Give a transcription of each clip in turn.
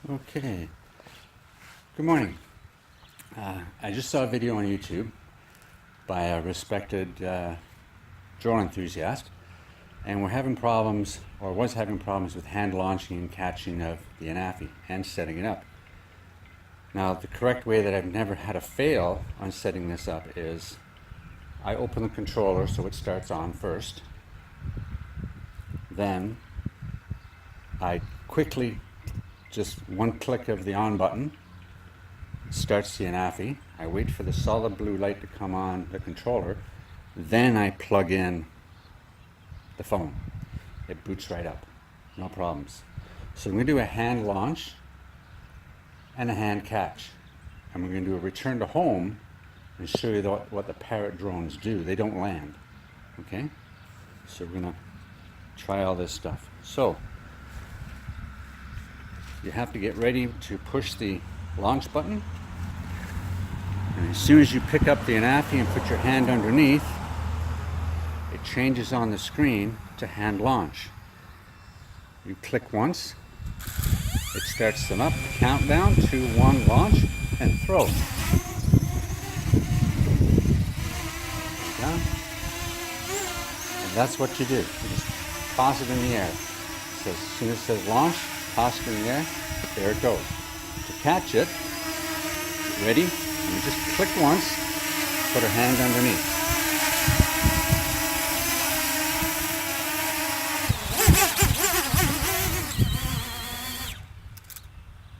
Okay, good morning. I just saw a video on YouTube by a respected drone enthusiast, and we're having problems, or was having problems, with hand launching and catching of the Anafi and setting it up. Now, the correct way that I've never had a fail on setting this up is I open the controller so it starts on first. Then I quickly, just one click of the on button, starts the Anafi. I wait for the solid blue light to come on the controller. Then I plug in the phone. It boots right up, no problems. So I'm going to do a hand launch and a hand catch. And we're going to do a return to home and show you what the Parrot drones do. They don't land, okay? So we're going to try all this stuff. So you have to get ready to push the launch button. And as soon as you pick up the Anafi and put your hand underneath, it changes on the screen to hand launch. You click once, it starts them up, countdown, 2, 1, launch, and throw. Down. And that's what you do. You just toss it in the air. So as soon as it says launch, toss it in the air, there it goes. To catch it, ready? And you just click once, put her hand underneath.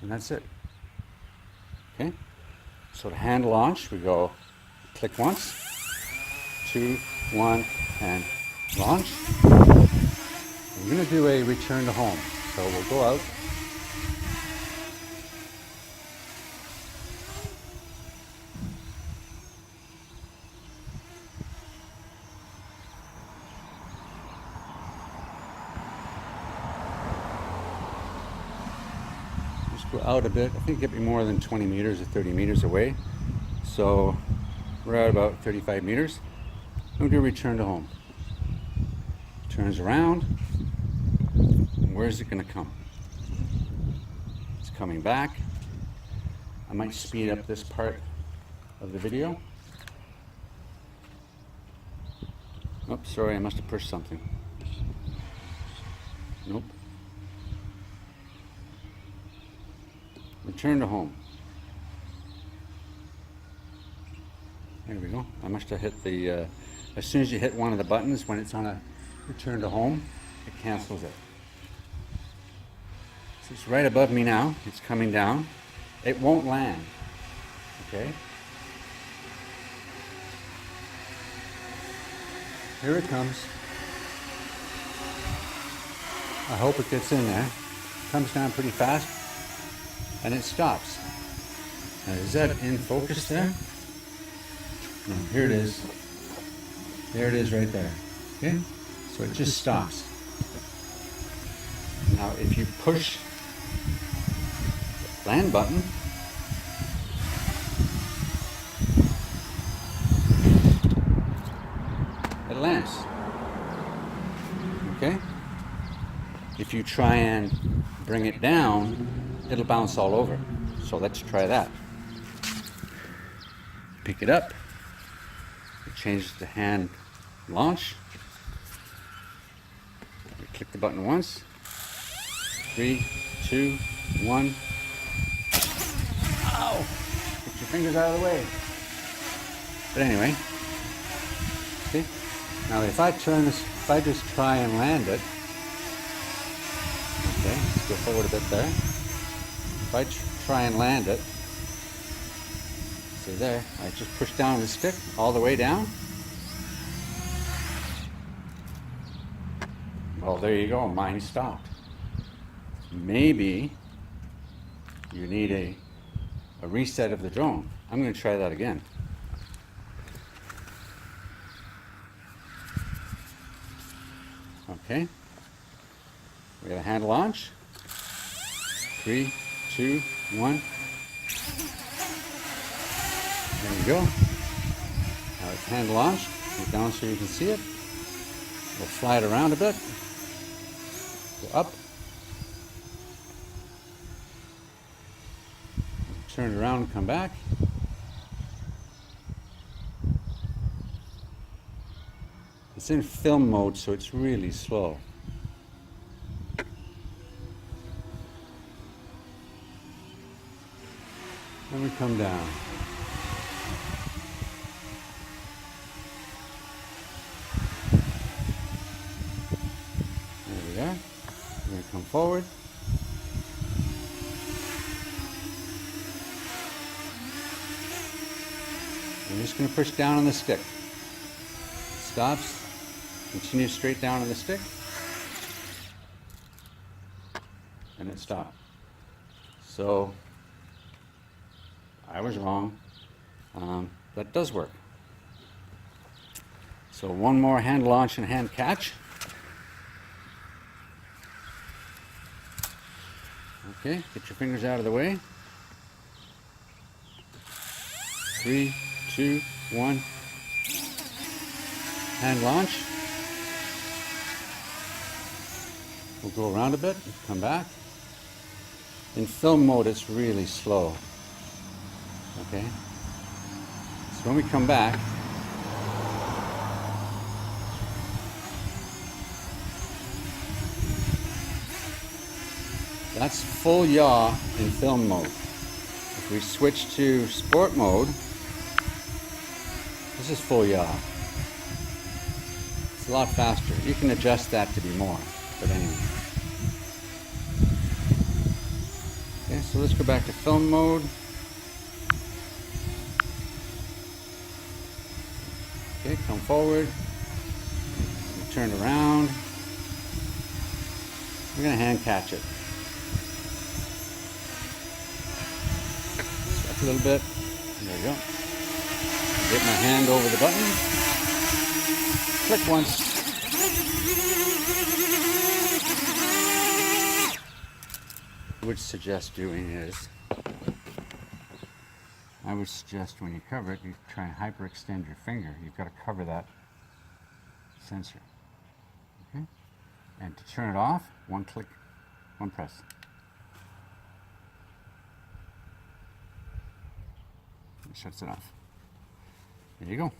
And that's it. Okay? So to hand launch, we go click once, 2, 1, and launch. We're going to do a return to home. So we'll go out. Just go out a bit. I think it could be more than 20 meters or 30 meters away. So we're at about 35 meters. We'll do a return to home. Turns around. Where's it going to come? It's coming back. I might speed up this part of the video. Oops, sorry, I must have pushed something. Nope. Return to home. There we go. I must have hit the, as soon as you hit one of the buttons, when it's on a return to home, it cancels it. So it's right above me now. It's coming down. It won't land. Okay? Here it comes. I hope it gets in there. It comes down pretty fast. And it stops. Now, is that in focus there? No, here it is. There it is right there. Okay? So it just stops. Now, if you push the land button, it lands. Okay? If you try and bring it down, it'll bounce all over. So let's try that. Pick it up. It changes to hand launch. We click the button once. 3, 2, 1. Ow! Get your fingers out of the way. But anyway, see? Now if I turn this, if I just try and land it, okay, let's go forward a bit there. If I try and land it, see there, I just push down the stick all the way down. Well, there you go, mine stopped. Maybe you need a reset of the drone. I'm going to try that again. Okay. We got a hand launch. 3, 2, 1. There you go. Now it's hand launched. Get down so you can see it. We'll fly it around a bit. Go up. turn it around and come back. It's in film mode, so it's really slow. Then we come down. There we are. We're going to come forward. I'm just going to push down on the stick. It stops. Continue straight down on the stick. And it stopped. So I was wrong. That does work. So one more hand launch and hand catch. Okay, get your fingers out of the way. 3, 2, 1. Hand launch. We'll go around a bit and come back. In film mode, it's really slow. Okay? So when we come back, that's full yaw in film mode. If we switch to sport mode, this is full yaw. It's a lot faster. You can adjust that to be more, but anyway. Okay, so let's go back to film mode. Okay, come forward. Turn around. We're going to hand catch it. Stretch a little bit. There you go. Get my hand over the button. Click once. What I would suggest doing is, I would suggest when you cover it, you try and hyperextend your finger. You've got to cover that sensor. Okay? And to turn it off, one click, one press. It shuts it off. There you go.